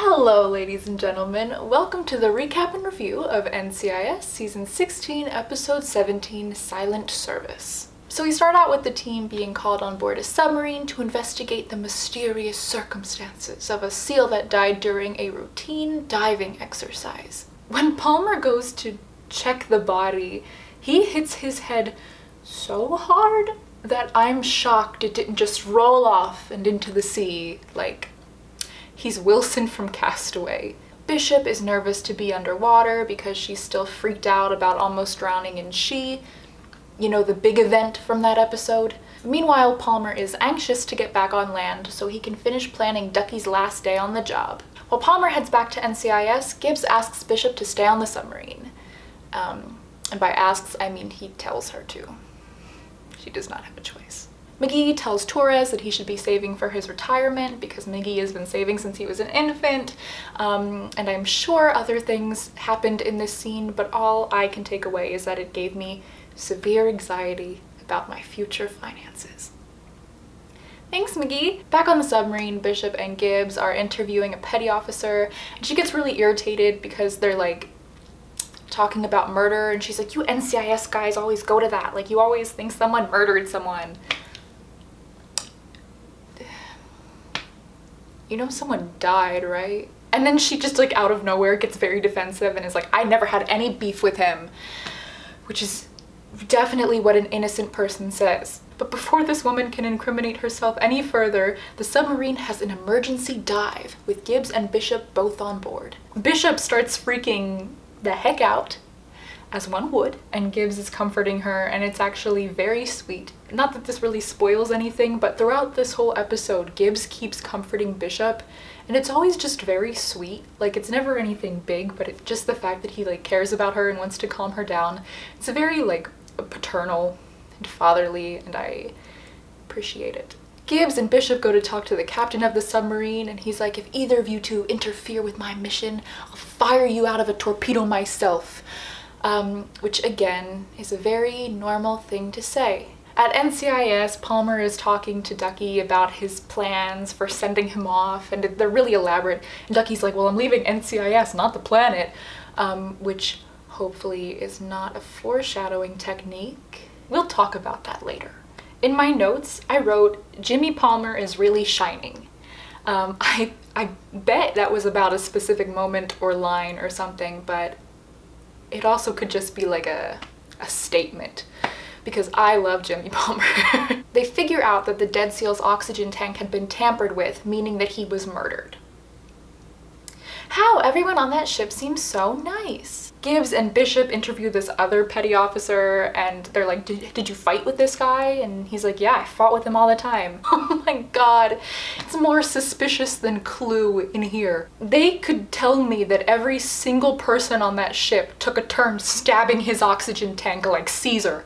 Hello ladies and gentlemen, welcome to the recap and review of NCIS Season 16, Episode 17, Silent Service. So we start out with the team being called on board a submarine to investigate the mysterious circumstances of a SEAL that died during a routine diving exercise. When Palmer goes to check the body, he hits his head so hard that I'm shocked it didn't just roll off and into the sea like he's Wilson from Castaway. Bishop is nervous to be underwater because she's still freaked out about almost drowning in She, you know, the big event from that episode. Meanwhile, Palmer is anxious to get back on land so he can finish planning Ducky's last day on the job. While Palmer heads back to NCIS, Gibbs asks Bishop to stay on the submarine. And by asks, I mean he tells her to. She does not have a choice. McGee tells Torres that he should be saving for his retirement because McGee has been saving since he was an infant, and I'm sure other things happened in this scene, but all I can take away is that it gave me severe anxiety about my future finances. Thanks, McGee. Back on the submarine, Bishop and Gibbs are interviewing a petty officer, and she gets really irritated because they're like talking about murder, and she's like, you NCIS guys always go to that, like you always think someone murdered someone. You know someone died, right? And then she just like out of nowhere gets very defensive and is like, I never had any beef with him, which is definitely what an innocent person says. But before this woman can incriminate herself any further, the submarine has an emergency dive with Gibbs and Bishop both on board. Bishop starts freaking the heck out, as one would, and Gibbs is comforting her, and it's actually very sweet. Not that this really spoils anything, but throughout this whole episode, Gibbs keeps comforting Bishop, and it's always just very sweet. Like, it's never anything big, but it's just the fact that he like cares about her and wants to calm her down. It's a very like paternal and fatherly, and I appreciate it. Gibbs and Bishop go to talk to the captain of the submarine, and he's like, if either of you two interfere with my mission, I'll fire you out of a torpedo myself. Which again is a very normal thing to say. At NCIS, Palmer is talking to Ducky about his plans for sending him off, and they're really elaborate. And Ducky's like, well, I'm leaving NCIS, not the planet, which hopefully is not a foreshadowing technique. We'll talk about that later. In my notes, I wrote, Jimmy Palmer is really shining. I bet that was about a specific moment or line or something, but it also could just be like a statement, because I love Jimmy Palmer. They figure out that the dead SEAL's oxygen tank had been tampered with, meaning that he was murdered. How? Everyone on that ship seems so nice. Gibbs and Bishop interview this other petty officer, and they're like, did you fight with this guy? And he's like, yeah, I fought with him all the time. Oh my god, it's more suspicious than Clue in here. They could tell me that every single person on that ship took a turn stabbing his oxygen tank like Caesar,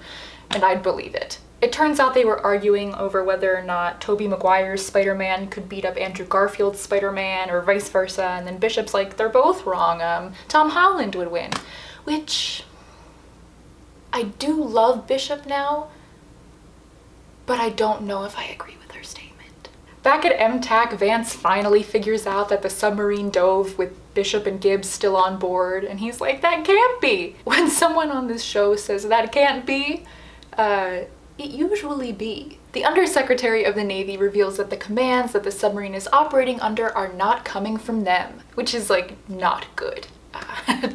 and I'd believe it. It turns out they were arguing over whether or not Tobey Maguire's Spider-Man could beat up Andrew Garfield's Spider-Man or vice versa, and then Bishop's like, they're both wrong, Tom Holland would win. Which, I do love Bishop now, but I don't know if I agree with her statement. Back at MTAC, Vance finally figures out that the submarine dove with Bishop and Gibbs still on board, and he's like, that can't be! When someone on this show says that can't be, it usually be. The Undersecretary of the Navy reveals that the commands that the submarine is operating under are not coming from them, which is like not good,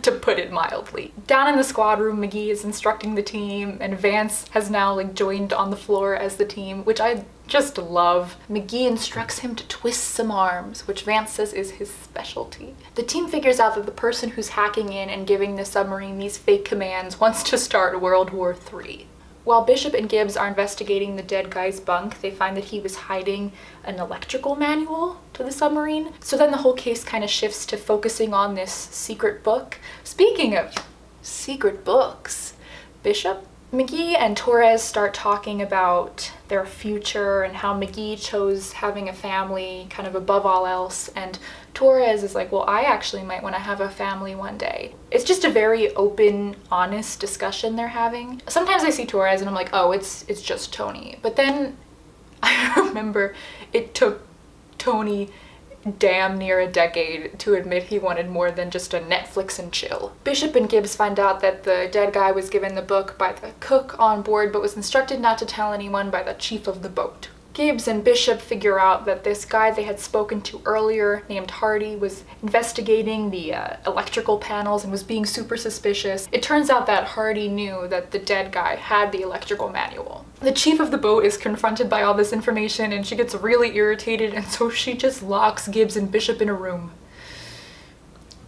to put it mildly. Down in the squad room, McGee is instructing the team, and Vance has now like joined on the floor as the team, which I just love. McGee instructs him to twist some arms, which Vance says is his specialty. The team figures out that the person who's hacking in and giving the submarine these fake commands wants to start World War III. While Bishop and Gibbs are investigating the dead guy's bunk, they find that he was hiding an electrical manual to the submarine. So then the whole case kind of shifts to focusing on this secret book. Speaking of secret books, Bishop, McGee and Torres start talking about their future and how McGee chose having a family kind of above all else, and Torres is like, well, I actually might want to have a family one day. It's just a very open, honest discussion they're having. Sometimes I see Torres and I'm like, oh, it's just Tony. But then I remember it took Tony damn near a decade to admit he wanted more than just a Netflix and chill. Bishop and Gibbs find out that the dead guy was given the book by the cook on board but was instructed not to tell anyone by the chief of the boat. Gibbs and Bishop figure out that this guy they had spoken to earlier, named Hardy, was investigating the electrical panels and was being super suspicious. It turns out that Hardy knew that the dead guy had the electrical manual. The chief of the boat is confronted by all this information and she gets really irritated, and so she just locks Gibbs and Bishop in a room.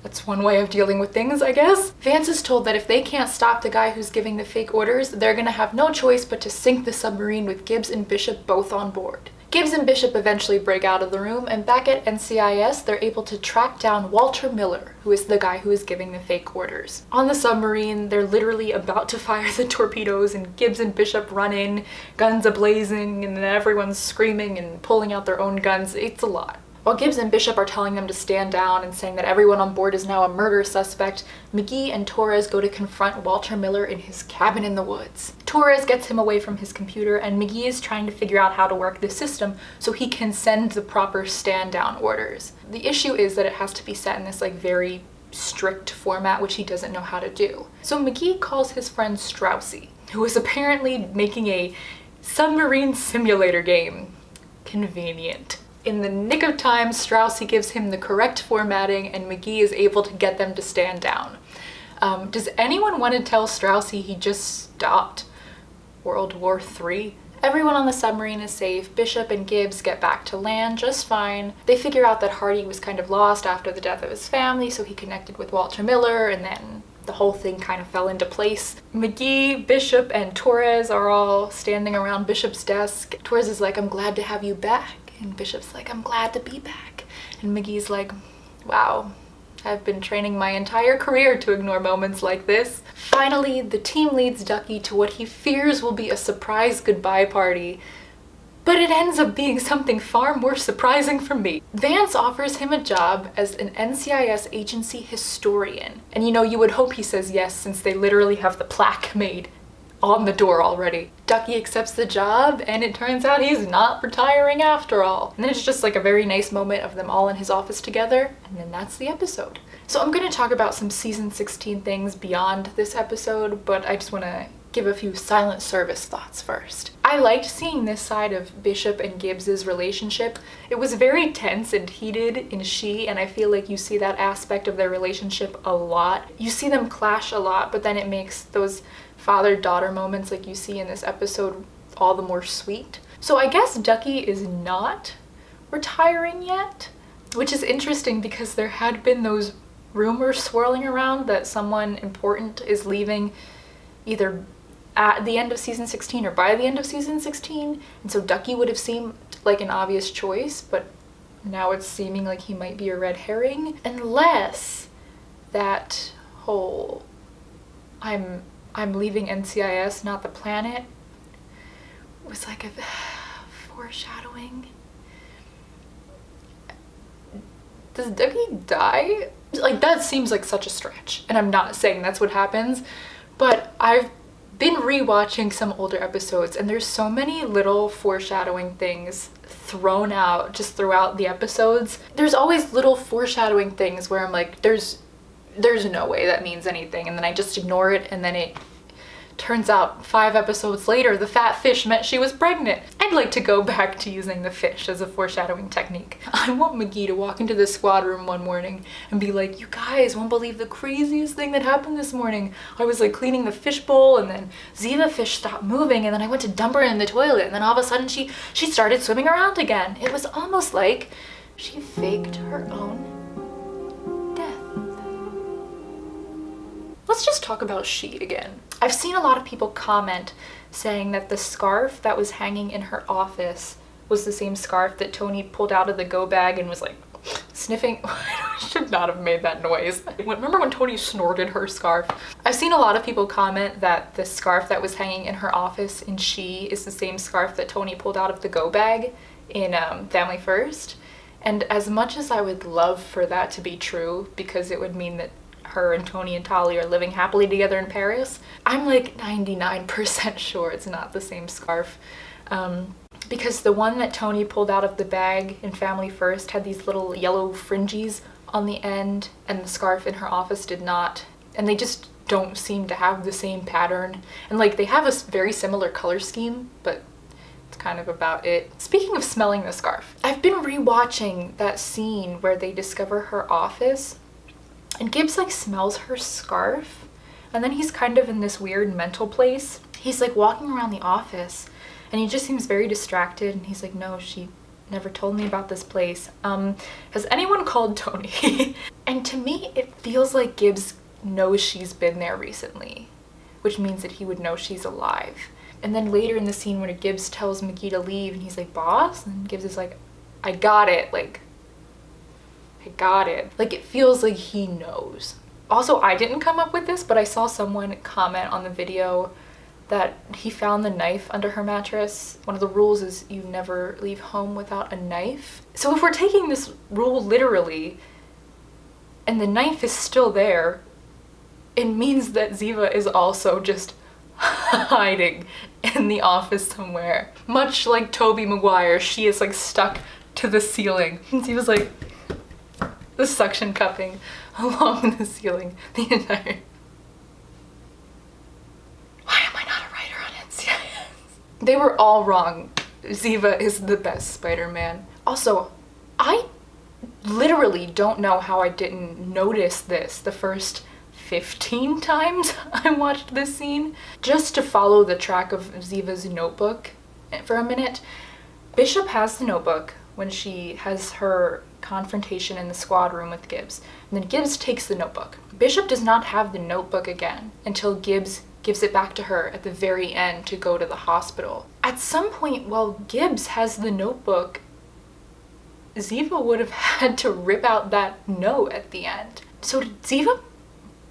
That's one way of dealing with things, I guess. Vance is told that if they can't stop the guy who's giving the fake orders, they're gonna have no choice but to sink the submarine with Gibbs and Bishop both on board. Gibbs and Bishop eventually break out of the room, and back at NCIS, they're able to track down Walter Miller, who is the guy who is giving the fake orders. On the submarine, they're literally about to fire the torpedoes, and Gibbs and Bishop run in, guns a-blazing, and then everyone's screaming and pulling out their own guns. It's a lot. While Gibbs and Bishop are telling them to stand down and saying that everyone on board is now a murder suspect, McGee and Torres go to confront Walter Miller in his cabin in the woods. Torres gets him away from his computer, and McGee is trying to figure out how to work the system so he can send the proper stand-down orders. The issue is that it has to be set in this very strict format, which he doesn't know how to do. So McGee calls his friend Straussy, who is apparently making a submarine simulator game. Convenient. In the nick of time, Straussy gives him the correct formatting and McGee is able to get them to stand down. Does anyone want to tell Straussy he just stopped World War III? Everyone on the submarine is safe. Bishop and Gibbs get back to land just fine. They figure out that Hardy was kind of lost after the death of his family, so he connected with Walter Miller, and then the whole thing kind of fell into place. McGee, Bishop, and Torres are all standing around Bishop's desk. Torres is like, "I'm glad to have you back." And Bishop's like, "I'm glad to be back." And McGee's like, "Wow, I've been training my entire career to ignore moments like this." Finally, the team leads Ducky to what he fears will be a surprise goodbye party, but it ends up being something far more surprising for me. Vance offers him a job as an NCIS agency historian. And you would hope he says yes, since they literally have the plaque made on the door already. Ducky accepts the job, and it turns out he's not retiring after all. And then it's just a very nice moment of them all in his office together, and then that's the episode. So I'm going to talk about some season 16 things beyond this episode, but I just want to give a few silent service thoughts first. I liked seeing this side of Bishop and Gibbs's relationship. It was very tense and heated in She, and I feel like you see that aspect of their relationship a lot. You see them clash a lot, but then it makes those father-daughter moments like you see in this episode all the more sweet. So I guess Ducky is not retiring yet, which is interesting because there had been those rumors swirling around that someone important is leaving either at the end of season 16 or by the end of season 16, and so Ducky would have seemed like an obvious choice, but now it's seeming like he might be a red herring, unless that whole I'm leaving NCIS, not the planet, was like a foreshadowing. Does Ducky die? That seems like such a stretch, and I'm not saying that's what happens, but I've been rewatching some older episodes, and there's so many little foreshadowing things thrown out just throughout the episodes. There's always little foreshadowing things where I'm like, there's no way that means anything, and then I just ignore it, and then it turns out 5 episodes later the fat fish meant she was pregnant. I'd like to go back to using the fish as a foreshadowing technique. I want McGee to walk into the squad room one morning and be like, "You guys won't believe the craziest thing that happened this morning. I was cleaning the fish bowl, and then Ziva fish stopped moving, and then I went to dump her in the toilet, and then all of a sudden she started swimming around again." It was almost like she faked her own death. Let's just talk about She again. I've seen a lot of people comment saying that the scarf that was hanging in her office was the same scarf that Tony pulled out of the go bag and was sniffing. I should not have made that noise. Remember when Tony snorted her scarf? I've seen a lot of people comment that the scarf that was hanging in her office in She is the same scarf that Tony pulled out of the go bag in Family First. And as much as I would love for that to be true, because it would mean that her and Tony and Tali are living happily together in Paris, I'm 99% sure it's not the same scarf. because the one that Tony pulled out of the bag in Family First had these little yellow fringes on the end, and the scarf in her office did not. And they just don't seem to have the same pattern. And like, they have a very similar color scheme, but it's kind of about it. Speaking of smelling the scarf, I've been rewatching that scene where they discover her office, and Gibbs like smells her scarf, and then he's kind of in this weird mental place. He's like walking around the office, and he just seems very distracted, and he's like, no, she never told me about this place. Has anyone called Tony? And to me, it feels like Gibbs knows she's been there recently, which means that he would know she's alive. And then later in the scene when Gibbs tells McGee to leave, and he's like, boss? And Gibbs is like, I got it. Like, I got it. Like, it feels like he knows. Also, I didn't come up with this, but I saw someone comment on the video that he found the knife under her mattress. One of the rules is you never leave home without a knife. So if we're taking this rule literally, and the knife is still there, it means that Ziva is also just hiding in the office somewhere. Much like Tobey Maguire, she is like stuck to the ceiling. And Ziva's like the suction cupping along the ceiling the entire... Why am I not a writer on NCIS? They were all wrong. Ziva is the best Spider-Man. Also, I literally don't know how I didn't notice this the first 15 times I watched this scene. Just to follow the track of Ziva's notebook for a minute, Bishop has the notebook when she has her confrontation in the squad room with Gibbs, and then Gibbs takes the notebook. Bishop does not have the notebook again until Gibbs gives it back to her at the very end to go to the hospital. At some point while Gibbs has the notebook, Ziva would have had to rip out that note at the end. So did Ziva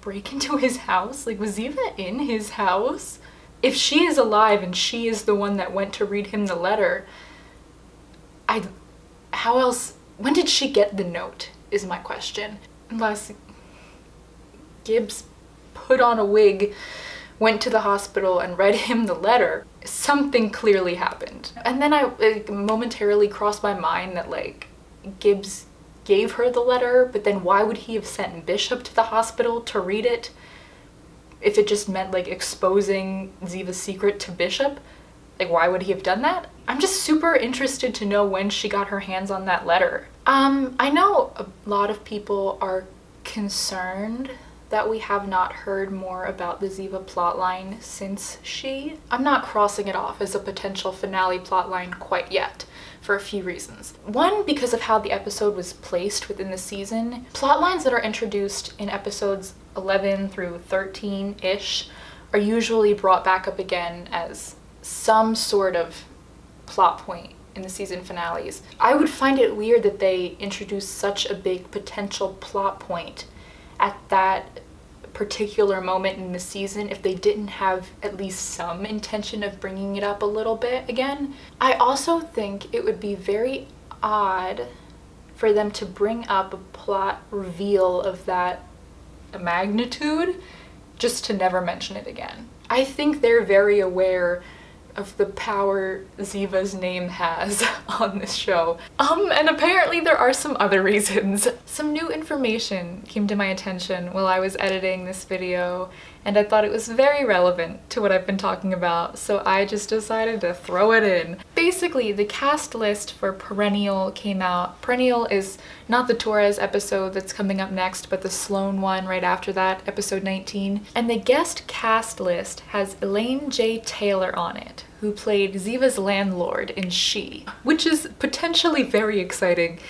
break into his house? Like, was Ziva in his house? If she is alive and she is the one that went to read him the letter, how else, when did she get the note is my question. Unless Gibbs put on a wig, went to the hospital and read him the letter, something clearly happened. And then I momentarily crossed my mind that like Gibbs gave her the letter, but then why would he have sent Bishop to the hospital to read it if it just meant like exposing Ziva's secret to Bishop? Like, why would he have done that? I'm just super interested to know when she got her hands on that letter. I know a lot of people are concerned that we have not heard more about the Ziva plotline since She. I'm not crossing it off as a potential finale plotline quite yet, for a few reasons. One, because of how the episode was placed within the season. Plotlines that are introduced in episodes 11 through 13-ish are usually brought back up again as some sort of plot point in the season finales. I would find it weird that they introduced such a big potential plot point at that particular moment in the season if they didn't have at least some intention of bringing it up a little bit again. I also think it would be very odd for them to bring up a plot reveal of that magnitude just to never mention it again. I think they're very aware of the power Ziva's name has on this show. And apparently there are some other reasons. Some new information came to my attention while I was editing this video, and I thought it was very relevant to what I've been talking about, so I just decided to throw it in. Basically, the cast list for Perennial came out. Perennial is not the Torres episode that's coming up next, but the Sloan one right after that, episode 19. And the guest cast list has Elaine J. Taylor on it, who played Ziva's landlord in She, which is potentially very exciting,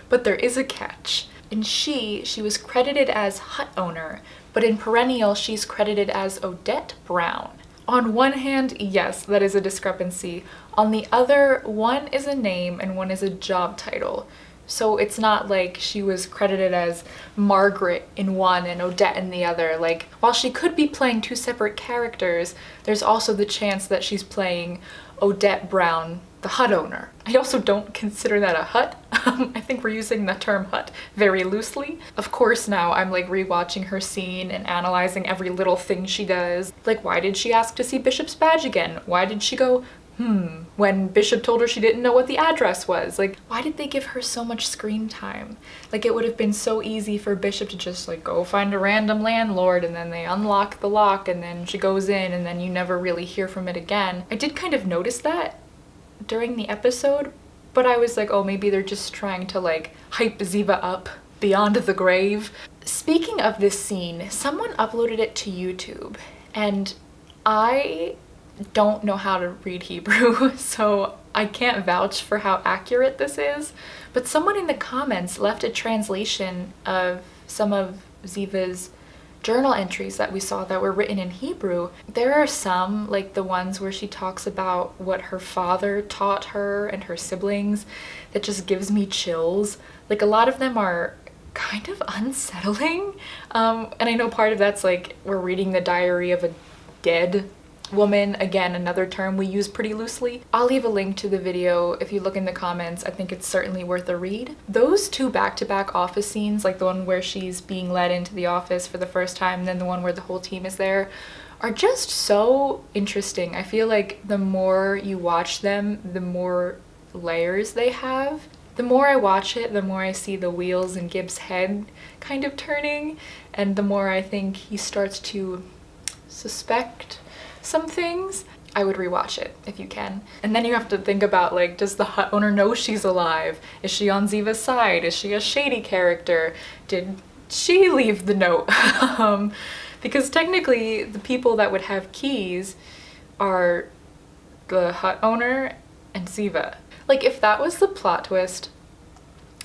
but there is a catch. In She was credited as hut owner, but in Perennial, she's credited as Odette Brown. On one hand, yes, that is a discrepancy. On the other, one is a name and one is a job title. So it's not like she was credited as Margaret in one and Odette in the other. Like, while she could be playing two separate characters, there's also the chance that she's playing Odette Brown, the hut owner. I also don't consider that a hut. I think we're using the term hut very loosely. Of course now I'm like rewatching her scene and analyzing every little thing she does. Like, why did she ask to see Bishop's badge again? Why did she go when Bishop told her she didn't know what the address was. Like, why did they give her so much screen time? Like, it would have been so easy for Bishop to just like go find a random landlord, and then they unlock the lock, and then she goes in, and then you never really hear from it again. I did kind of notice that during the episode, but I was like, oh, maybe they're just trying to like hype Ziva up beyond the grave. Speaking of this scene, someone uploaded it to YouTube, and I don't know how to read Hebrew, so I can't vouch for how accurate this is, but someone in the comments left a translation of some of Ziva's journal entries that we saw that were written in Hebrew. There are some, like the ones where she talks about what her father taught her and her siblings, that just gives me chills. Like, a lot of them are kind of unsettling, and I know part of that's like we're reading the diary of a dead woman, again another term we use pretty loosely. I'll leave a link to the video if you look in the comments. I think it's certainly worth a read. Those two back-to-back office scenes, like the one where she's being led into the office for the first time and then the one where the whole team is there, are just so interesting. I feel like the more you watch them, the more layers they have. The more I watch it, the more I see the wheels in Gibbs' head kind of turning, and the more I think he starts to suspect some things. I would rewatch it if you can. And then you have to think about, like, does the hut owner know she's alive? Is she on Ziva's side? Is she a shady character? Did she leave the note? Because technically the people that would have keys are the hut owner and Ziva. Like, if that was the plot twist,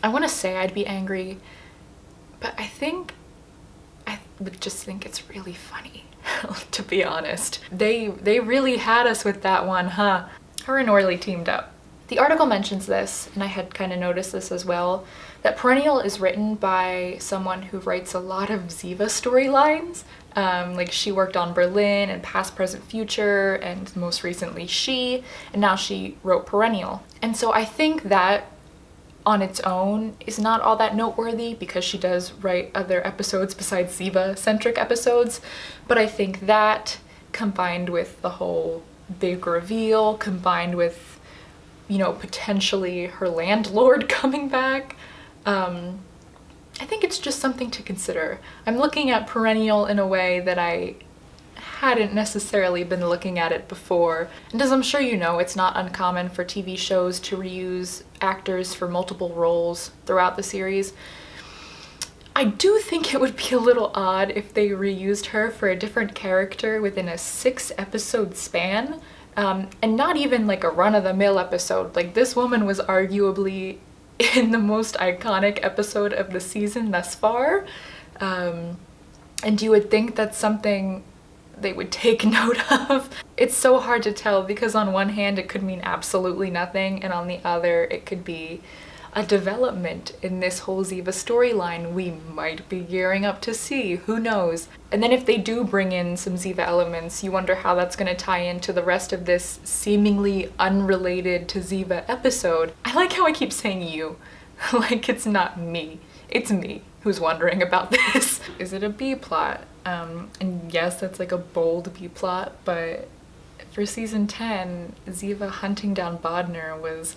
I want to say I'd be angry, but I would just think it's really funny. To be honest. They really had us with that one, huh? Her and Orly teamed up. The article mentions this, and I had kind of noticed this as well, that Perennial is written by someone who writes a lot of Ziva storylines. Like, she worked on Berlin and Past, Present, Future, and most recently She, and now she wrote Perennial. And so I think that on its own is not all that noteworthy, because she does write other episodes besides Ziva-centric episodes, but I think that combined with the whole big reveal, combined with, you know, potentially her landlord coming back, I think it's just something to consider. I'm looking at Perennial in a way that I hadn't necessarily been looking at it before. And as I'm sure you know, it's not uncommon for TV shows to reuse actors for multiple roles throughout the series. I do think it would be a little odd if they reused her for a different character within a 6-episode span, and not even like a run-of-the-mill episode. Like, this woman was arguably in the most iconic episode of the season thus far, and you would think that's something they would take note of. It's so hard to tell, because on one hand it could mean absolutely nothing, and on the other it could be a development in this whole Ziva storyline we might be gearing up to see, who knows. And then if they do bring in some Ziva elements, you wonder how that's going to tie into the rest of this seemingly unrelated to Ziva episode. I like how I keep saying you, like it's not me, it's me who's wondering about this. Is it a B-plot? And yes, that's like a bold B-plot, but for season 10, Ziva hunting down Bodner was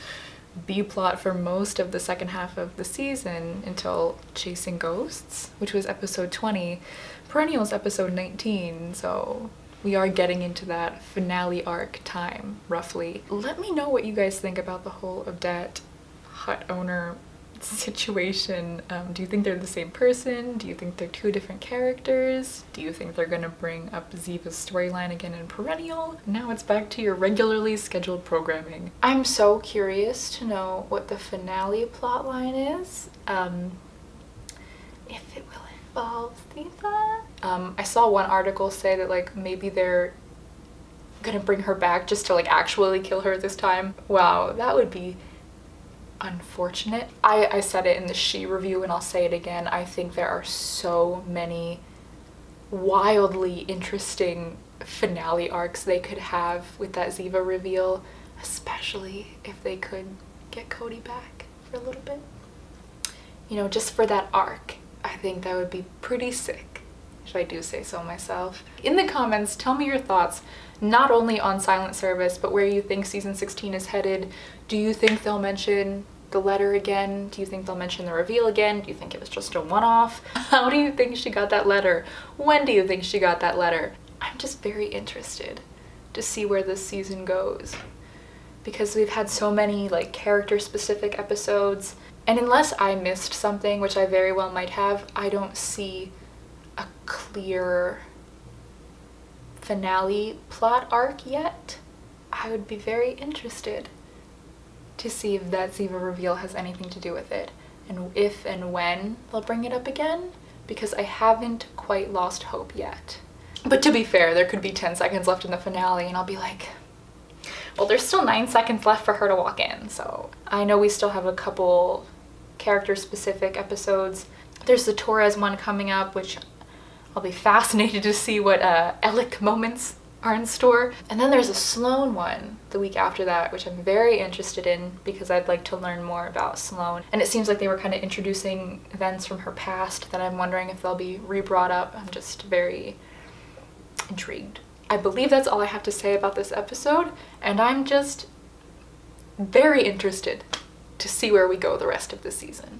B-plot for most of the second half of the season until Chasing Ghosts, which was episode 20. Perennial's episode 19, so we are getting into that finale arc time, roughly. Let me know what you guys think about the whole Odette hut owner situation. Do you think they're the same person? Do you think they're two different characters? Do you think they're gonna bring up Ziva's storyline again in Perennial? Now it's back to your regularly scheduled programming. I'm so curious to know what the finale plotline is. If it will involve Ziva. I saw one article say that like maybe they're gonna bring her back just to like actually kill her this time. Wow, that would be unfortunate. I said it in the She review and I'll say it again. I think there are so many wildly interesting finale arcs they could have with that Ziva reveal, especially if they could get Cody back for a little bit. You know, just for that arc. I think that would be pretty sick. if I do say so myself. In the comments, tell me your thoughts, not only on Silent Service, but where you think season 16 is headed. Do you think they'll mention the letter again? Do you think they'll mention the reveal again? Do you think it was just a one-off? How do you think she got that letter? When do you think she got that letter? I'm just very interested to see where this season goes, because we've had so many like character-specific episodes, and unless I missed something, which I very well might have, I don't see a clear finale plot arc yet. I would be very interested to see if that Ziva reveal has anything to do with it, and if and when they'll bring it up again, because I haven't quite lost hope yet. But to be fair, there could be 10 seconds left in the finale and I'll be like, well, there's still 9 seconds left for her to walk in. So I know we still have a couple character-specific episodes. There's the Torres one coming up, which I'll be fascinated to see what Alec moments are in store. And then there's a Sloane one the week after that, which I'm very interested in because I'd like to learn more about Sloane. And it seems like they were kind of introducing events from her past that I'm wondering if they'll be re-brought up. I'm just very intrigued. I believe that's all I have to say about this episode, and I'm just very interested to see where we go the rest of the season.